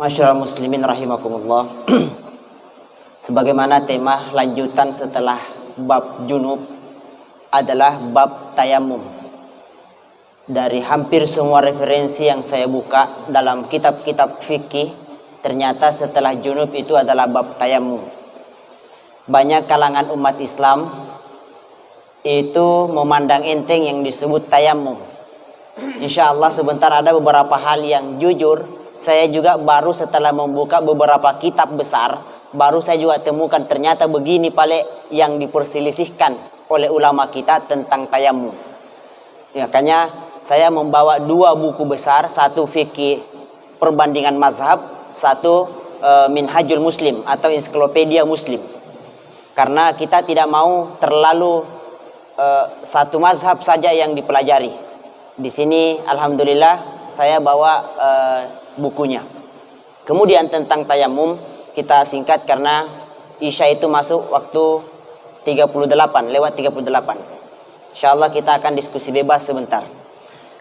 Masyaallah muslimin rahimakumullah. Sebagaimana tema lanjutan setelah bab junub adalah bab tayamum. Dari hampir semua referensi yang saya buka dalam kitab-kitab fikih, ternyata setelah junub itu adalah bab tayamum. Banyak kalangan umat Islam itu memandang enteng yang disebut tayamum. Insya Allah sebentar ada beberapa hal yang jujur saya juga baru setelah membuka beberapa kitab besar, baru saya juga temukan ternyata begini pale yang diperselisihkan oleh ulama kita tentang tayamum. Ya, makanya saya membawa dua buku besar, satu fikih perbandingan mazhab, satu Minhajul Muslim atau ensiklopedia Muslim. Karena kita tidak mau terlalu satu mazhab saja yang dipelajari. Di sini alhamdulillah saya bawa bukunya. Kemudian tentang tayamum kita singkat karena Isya itu masuk waktu lewat 38. Insyaallah kita akan diskusi bebas sebentar.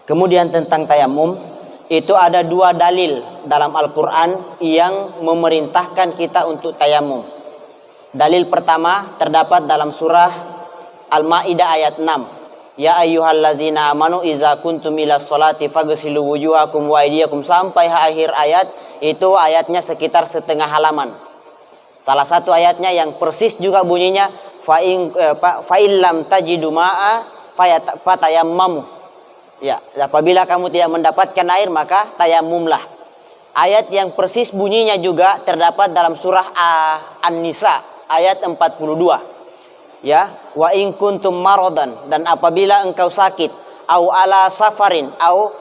Kemudian tentang tayamum itu ada dua dalil dalam Al-Quran yang memerintahkan kita untuk tayamum. Dalil pertama terdapat dalam surah Al-Maidah ayat 6. Ya ayyuhallazina amanu idza kuntum ila sholati faghsilu wujuhakum wa aydiyakum, sampai akhir ayat. Itu ayatnya sekitar setengah halaman. Salah satu ayatnya yang persis juga bunyinya fa illam tajidu ma'a fatayammamu. Ya, apabila kamu tidak mendapatkan air maka tayamumlah. Ayat yang persis bunyinya juga terdapat dalam surah An-Nisa ayat 42. Ya, wa in kuntum maradan, dan apabila engkau sakit, au ala safarin, au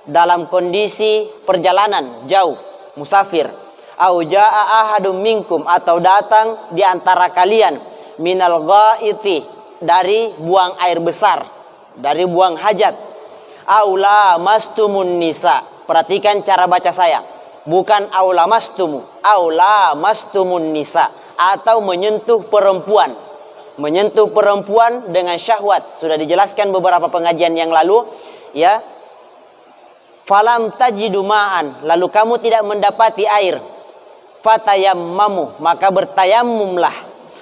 dalam kondisi perjalanan jauh, musafir, au jaa ahadum minkum, atau datang di antara kalian, minal ghaiti, dari buang air besar, dari buang hajat, aula mastumun nisa. Perhatikan cara baca saya, bukan aula mastumu, aula mastumun nisa, atau menyentuh perempuan. Menyentuh perempuan dengan syahwat sudah dijelaskan beberapa pengajian yang lalu, ya. Falam tajidu ma'an, lalu kamu tidak mendapati air, fatayammamu, maka bertayamumlah,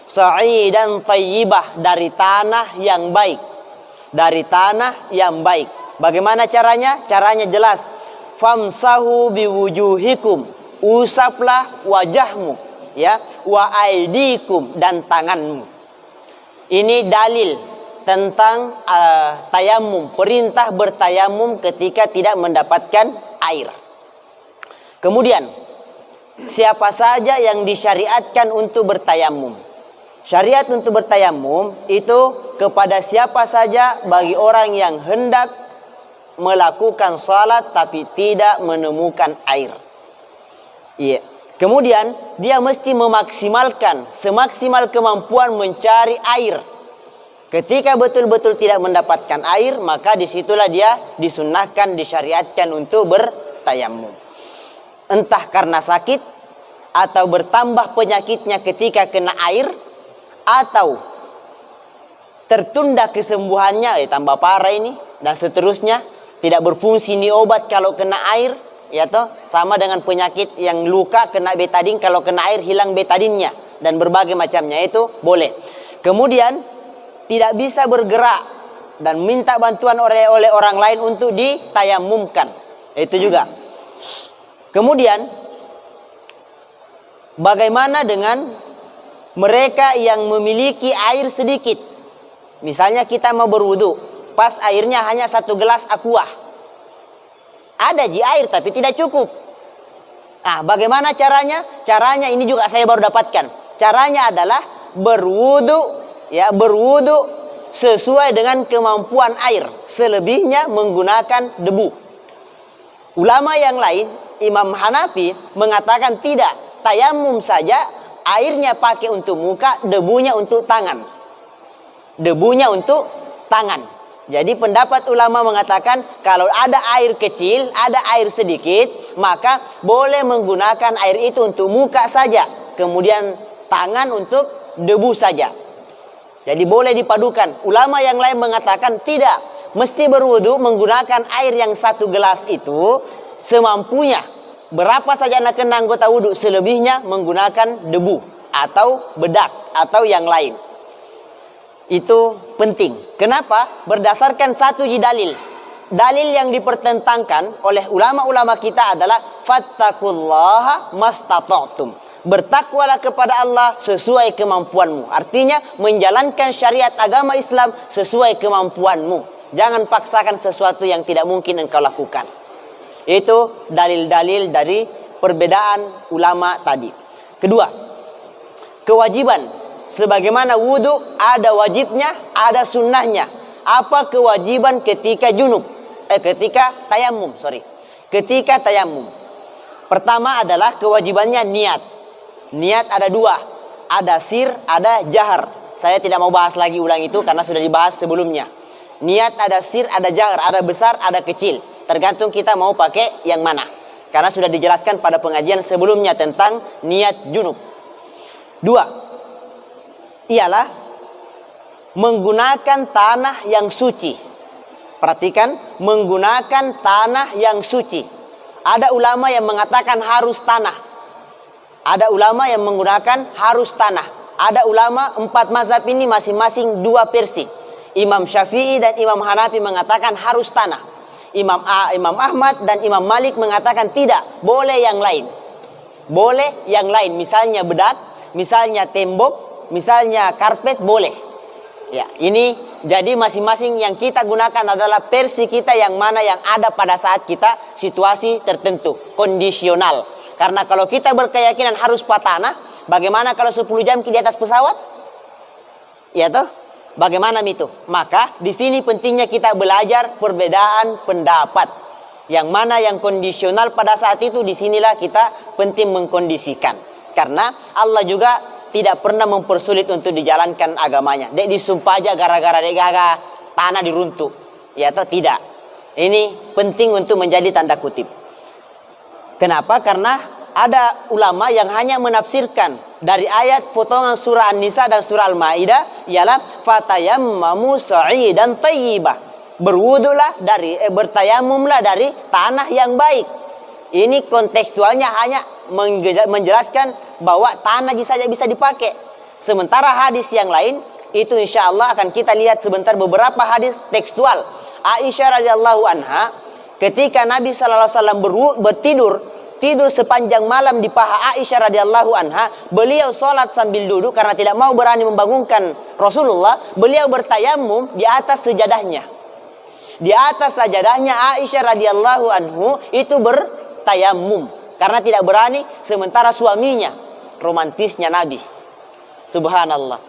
sa'idan thayyibah, dari tanah yang baik. Dari tanah yang baik. Bagaimana caranya? Caranya jelas. Famsahu biwujuhikum, usaplah wajahmu, ya, wa aidikum, dan tanganmu. Ini dalil tentang tayamum, perintah bertayamum ketika tidak mendapatkan air. Kemudian, siapa saja yang disyariatkan untuk bertayamum? Syariat untuk bertayamum itu kepada siapa saja bagi orang yang hendak melakukan salat tapi tidak menemukan air. Iya. Kemudian dia mesti memaksimalkan semaksimal kemampuan mencari air. Ketika betul-betul tidak mendapatkan air, maka disitulah dia disunnahkan, disyariatkan untuk bertayamum. Entah karena sakit, atau bertambah penyakitnya ketika kena air, atau tertunda kesembuhannya, tambah parah ini, dan seterusnya. Tidak berfungsi ini obat kalau kena air, ya toh, sama dengan penyakit yang luka kena betadin, kalau kena air hilang betadinnya, dan berbagai macamnya itu boleh. Kemudian tidak bisa bergerak dan minta bantuan oleh orang lain untuk ditayamumkan, itu juga. Kemudian bagaimana dengan mereka yang memiliki air sedikit? Misalnya kita mau berwudu, pas airnya hanya 1 gelas aqua. Ada air tapi tidak cukup. Nah, bagaimana caranya? Caranya ini juga saya baru dapatkan. Caranya adalah berwudu, ya, berwudu sesuai dengan kemampuan air. Selebihnya menggunakan debu. Ulama yang lain, Imam Hanafi mengatakan tidak, tayamum saja, airnya pakai untuk muka, debunya untuk tangan. Debunya untuk tangan. Jadi pendapat ulama mengatakan kalau ada air kecil, ada air sedikit, maka boleh menggunakan air itu untuk muka saja, kemudian tangan untuk debu saja. Jadi boleh dipadukan. Ulama yang lain mengatakan tidak, mesti berwudu menggunakan air yang 1 gelas itu semampunya. berapa saja anda kena anggota wudhu, selebihnya menggunakan debu atau bedak atau yang lain. Itu penting. Kenapa? Berdasarkan satu dalil. Dalil yang dipertentangkan oleh ulama-ulama kita adalah fattaqullaha mastata'tum. Bertakwalah kepada Allah sesuai kemampuanmu. Artinya menjalankan syariat agama Islam sesuai kemampuanmu. Jangan paksakan sesuatu yang tidak mungkin engkau lakukan. Itu dalil-dalil dari perbedaan ulama tadi. Kedua, kewajiban. Sebagaimana wudhu ada wajibnya, ada sunnahnya. Apa kewajiban ketika junub? Ketika tayamum, Ketika tayamum. Pertama adalah kewajibannya niat. Niat ada dua. Ada sir, ada jahar. Saya tidak mau bahas lagi ulang itu karena sudah dibahas sebelumnya. Niat ada sir, ada jahar. Ada besar, ada kecil. Tergantung kita mau pakai yang mana. Karena sudah dijelaskan pada pengajian sebelumnya tentang niat junub. Dua. Ialah menggunakan tanah yang suci. Perhatikan, menggunakan tanah yang suci. Ada ulama yang mengatakan harus tanah. Ada ulama yang menggunakan harus tanah. Ada ulama 4 mazhab ini masing-masing 2 versi. Imam Syafi'i dan Imam Hanafi mengatakan harus tanah. Imam Ahmad dan Imam Malik mengatakan tidak, boleh yang lain. Boleh yang lain, misalnya bedak, misalnya tembok, misalnya karpet, boleh. Ya, ini jadi masing-masing yang kita gunakan adalah versi kita yang mana yang ada pada saat kita situasi tertentu, kondisional. Karena kalau kita berkeyakinan harus tanah, bagaimana kalau 10 jam di atas pesawat? Ya toh? Bagaimana itu? Maka di sini pentingnya kita belajar perbedaan pendapat. Yang mana yang kondisional pada saat itu, disinilah kita penting mengkondisikan. Karena Allah juga tidak pernah mempersulit untuk dijalankan agamanya. Dek disumpah aja gara-gara dek gagal tanah diruntuh. Ya atau tidak. Ini penting untuk menjadi tanda kutip. Kenapa? Karena ada ulama yang hanya menafsirkan dari ayat potongan surah An-Nisa dan surah Al-Maidah ialah fatayammamu sa'idan thayyibah. Berwudulah bertayamumlah dari tanah yang baik. Ini kontekstualnya hanya menjelaskan bahwa tanah saja bisa dipakai. Sementara hadis yang lain itu insya Allah akan kita lihat sebentar beberapa hadis tekstual. Aisyah radhiyallahu anha ketika Nabi sallallahu alaihi wasallam tidur sepanjang malam di paha Aisyah radhiyallahu anha, beliau sholat sambil duduk karena tidak mau berani membangunkan Rasulullah. Beliau bertayamum di atas sejadahnya. Di atas sajadahnya Aisyah radhiyallahu anhu itu bertayamum karena tidak berani, sementara suaminya, romantisnya Nabi, subhanallah,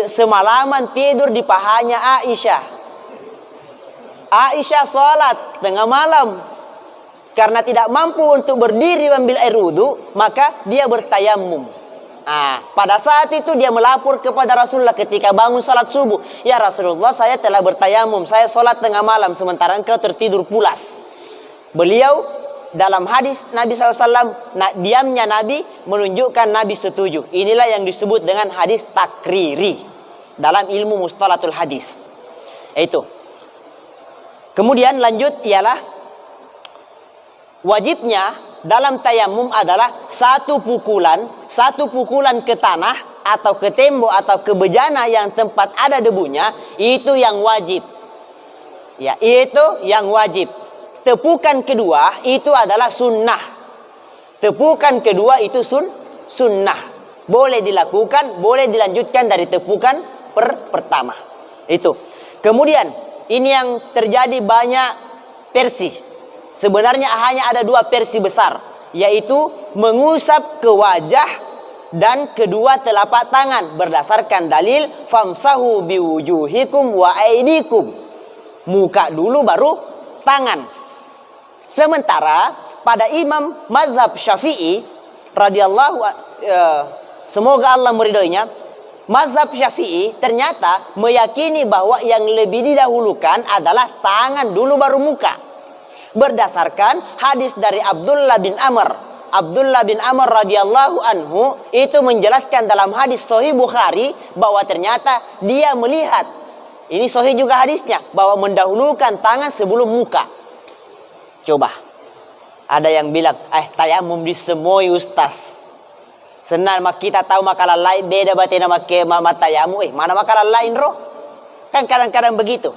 semalaman tidur di pahanya Aisyah. Aisyah sholat tengah malam karena tidak mampu untuk berdiri ambil air wudu, maka dia bertayamum. Pada saat itu dia melapor kepada Rasulullah ketika bangun salat subuh, ya Rasulullah, saya telah bertayamum, saya sholat tengah malam sementara engkau tertidur pulas. Beliau dalam hadis Nabi SAW, diamnya Nabi menunjukkan Nabi setuju. Inilah yang disebut dengan hadis takriri dalam ilmu mustalahul hadis. Itu. Kemudian lanjut ialah wajibnya dalam tayamum adalah satu pukulan ke tanah atau ke tembok atau ke bejana yang tempat ada debunya, itu yang wajib. Ya, itu yang wajib. Tepukan kedua itu adalah sunnah. Tepukan kedua itu sunnah. Boleh dilakukan, boleh dilanjutkan dari tepukan pertama. Itu. Kemudian ini yang terjadi banyak versi. Sebenarnya hanya ada 2 versi besar, yaitu mengusap ke wajah dan kedua telapak tangan berdasarkan dalil famsahu biwujuhikum wa aidikum. Muka dulu baru tangan. Sementara pada Imam Mazhab Syafi'i radhiyallahu semoga Allah meridhoinya, Mazhab Syafi'i ternyata meyakini bahwa yang lebih didahulukan adalah tangan dulu baru muka. Berdasarkan hadis dari Abdullah bin Amr. Abdullah bin Amr radhiyallahu anhu itu menjelaskan dalam hadis Sahih Bukhari bahwa ternyata dia melihat, ini sahih juga hadisnya, bahwa mendahulukan tangan sebelum muka. Coba. Ada yang bilang, tayamum di semua ustaz. Senang kita tahu makalah lain, beda batin nama tayamum. Mana makalah lain roh? Kan kadang-kadang begitu.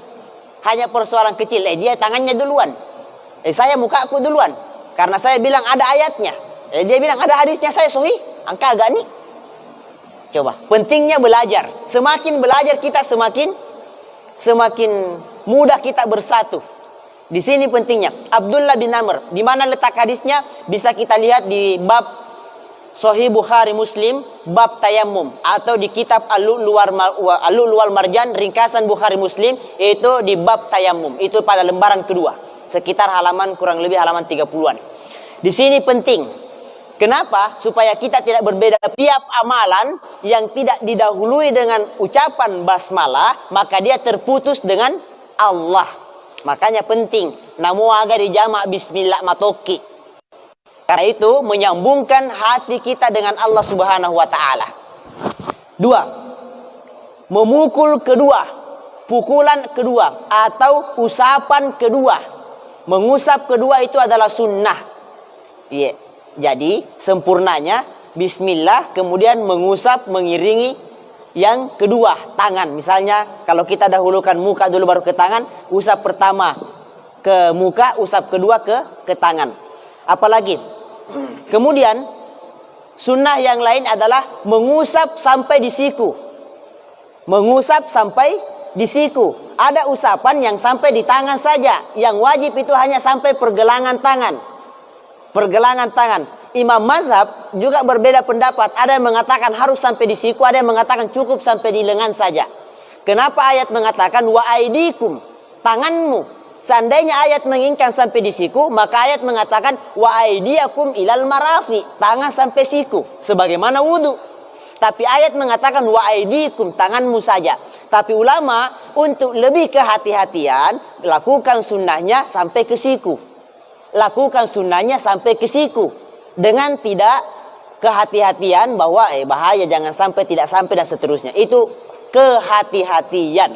Hanya persoalan kecil, dia tangannya duluan. Saya muka aku duluan. Karena saya bilang ada ayatnya. Dia bilang ada hadisnya, saya sahih. Angka agak nih. Coba, pentingnya belajar. Semakin belajar kita semakin mudah kita bersatu. Di sini pentingnya. Abdullah bin Amr, di mana letak hadisnya? Bisa kita lihat di bab Sahih Bukhari Muslim, bab tayamum, atau di kitab Al-Lu'lu'al Marjan ringkasan Bukhari Muslim, itu di bab tayamum. Itu pada lembaran kedua, sekitar halaman kurang lebih halaman 30-an. Di sini penting. Kenapa? Supaya kita tidak berbeda. Tiap amalan yang tidak didahului dengan ucapan basmalah, maka dia terputus dengan Allah. Makanya penting. Namo aga dijamak bismillah matoki. Karena itu menyambungkan hati kita dengan Allah Subhanahu wa taala. 2. Memukul kedua, pukulan kedua atau usapan kedua. Mengusap kedua itu adalah sunnah. Iya. Jadi sempurnanya bismillah, kemudian mengusap mengiringi yang kedua, tangan. Misalnya kalau kita dahulukan muka dulu baru ke tangan, usap pertama ke muka, usap kedua ke tangan. Apalagi kemudian sunnah yang lain adalah mengusap sampai di siku. Mengusap sampai di siku. Ada usapan yang sampai di tangan saja. Yang wajib itu hanya sampai pergelangan tangan. Pergelangan tangan. Imam mazhab juga berbeda pendapat. Ada yang mengatakan harus sampai di siku, ada yang mengatakan cukup sampai di lengan saja. Kenapa ayat mengatakan wa aidikum, tanganmu? Seandainya ayat menginginkan sampai di siku, maka ayat mengatakan wa aidiakum ilal marafi, tangan sampai siku, sebagaimana wudu. Tapi ayat mengatakan wa aidikum, tanganmu saja. Tapi ulama untuk lebih kehati-hatian lakukan sunnahnya sampai ke siku. Lakukan sunnahnya sampai ke siku. Dengan tidak kehati-hatian bahwa bahaya, jangan sampai, tidak sampai, dan seterusnya. Itu kehati-hatian.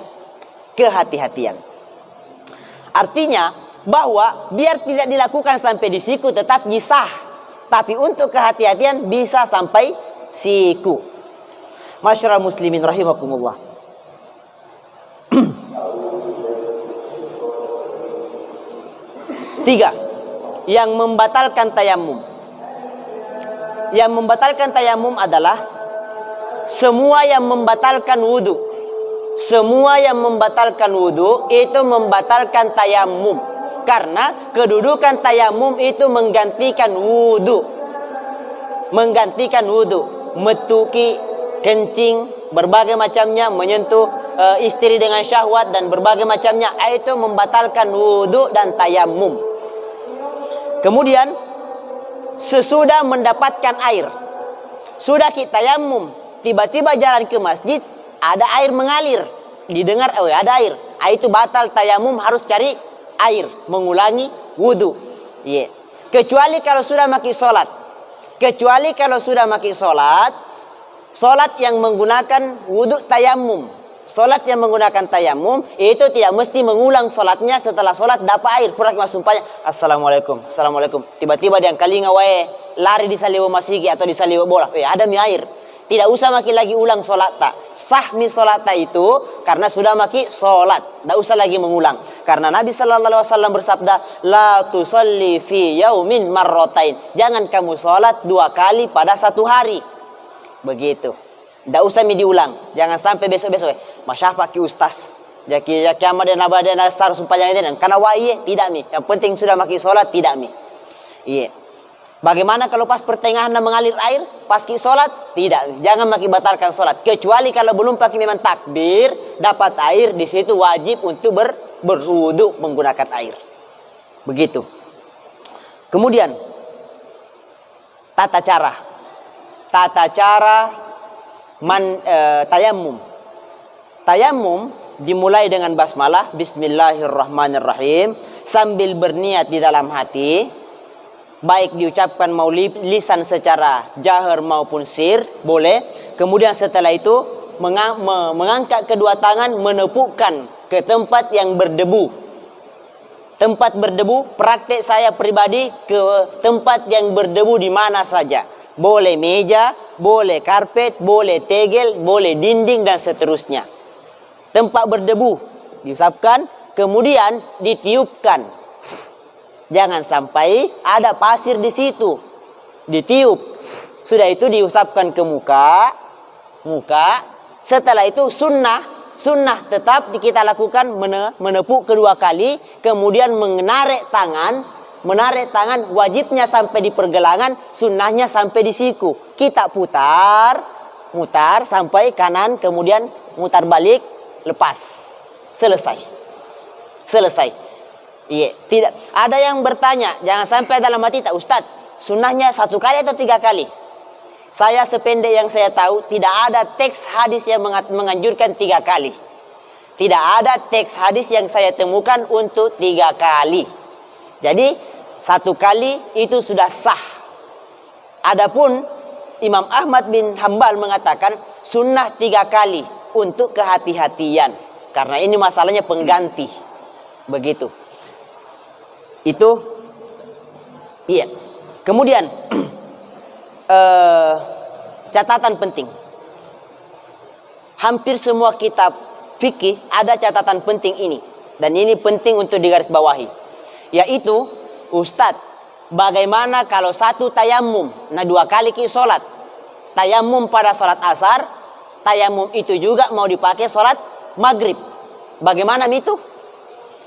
Kehati-hatian. Artinya bahwa biar tidak dilakukan sampai di siku tetap sah. Tapi untuk kehati-hatian bisa sampai siku. Masyarul muslimin rahimakumullah. 3. Yang membatalkan tayamum. Yang membatalkan tayamum adalah semua yang membatalkan wudu. Semua yang membatalkan wudu itu membatalkan tayamum. Karena kedudukan tayamum itu menggantikan wudu. Menggantikan wudu. Metuki, kencing, berbagai macamnya, menyentuh istri dengan syahwat dan berbagai macamnya, itu membatalkan wudu dan tayamum. Kemudian sesudah mendapatkan air, sudah kita tayamum, tiba-tiba jalan ke masjid, ada air mengalir, didengar ada air, itu batal tayamum, harus cari air, mengulangi wudu. Kecuali kalau sudah maki solat. Kecuali kalau sudah maki solat, solat yang menggunakan wudu tayamum. Solat yang menggunakan tayamum itu tidak mesti mengulang solatnya. Setelah solat dapat air, purak sumpahnya assalamualaikum, assalamualaikum, tiba-tiba dia kalinga wae lari di saliwa masigi atau di saliwa bola, ada mi air, tidak usah maki lagi ulang solat tak sah mi solat tak itu karena sudah maki solat, tidak usah lagi mengulang. Karena Nabi sallallahu alaihi wasallam bersabda, la tusalli fi yaumin marratain, jangan kamu solat 2 kali pada satu hari. Begitu. Tidak usah mi diulang. Jangan sampai besok-besok. Masyafaq ki ustaz. Jaki amat dan abad dan asar supaya ini. Karena waiye tidak mi. Yang penting sudah maki solat tidak mi. Iya. Bagaimana kalau pas pertengahan mengalir air, pas ki solat tidak. Jangan maki batalkan solat. Kecuali kalau belum pakai memang takbir, dapat air, di situ wajib untuk berwudu menggunakan air. Begitu. Kemudian tata cara tayamum. Tayamum dimulai dengan basmalah, bismillahirrahmanirrahim, sambil berniat di dalam hati, baik diucapkan mau lisan secara jahar maupun sir, boleh. Kemudian setelah itu mengangkat kedua tangan, menepukkan ke tempat yang berdebu. Tempat berdebu, praktek saya pribadi ke tempat yang berdebu di mana saja. Boleh meja, boleh karpet, boleh tegel, boleh dinding dan seterusnya. Tempat berdebu diusapkan, kemudian ditiupkan. Jangan sampai ada pasir di situ. Ditiup. Sudah itu diusapkan ke muka. Setelah itu sunnah tetap kita lakukan menepuk kedua kali, kemudian menarik tangan wajibnya sampai di pergelangan, sunnahnya sampai di siku. Kita mutar sampai kanan, kemudian mutar balik, lepas. Selesai. Iya, tidak ada yang bertanya, jangan sampai dalam hati, tak Ustaz, sunnahnya 1 kali atau 3 kali? Saya sependek yang saya tahu, tidak ada teks hadis yang menganjurkan 3 kali. Tidak ada teks hadis yang saya temukan untuk 3 kali. Jadi 1 kali itu sudah sah. Adapun Imam Ahmad bin Hambal mengatakan sunnah 3 kali untuk kehati-hatian. Karena ini masalahnya pengganti. Begitu. Itu. Iya. Kemudian catatan penting. Hampir semua kitab fikih ada catatan penting ini. Dan ini penting untuk digarisbawahi. Yaitu, Ustadz, bagaimana kalau 1 tayamum, 2 kali sholat. Tayamum pada sholat asar, tayamum itu juga mau dipakai sholat maghrib. Bagaimana itu?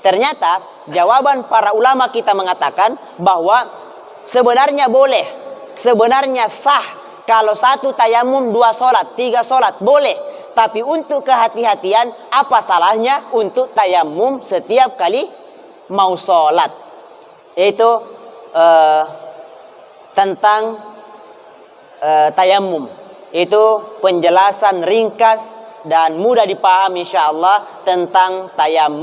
Ternyata jawaban para ulama kita mengatakan bahwa sebenarnya boleh, sebenarnya sah kalau 1 tayamum 2 sholat, 3 sholat boleh. Tapi untuk kehati-hatian, apa salahnya untuk tayamum setiap kali mau sholat? Itu tentang tayamum. Itu penjelasan ringkas dan mudah dipahami insyaallah tentang tayamum.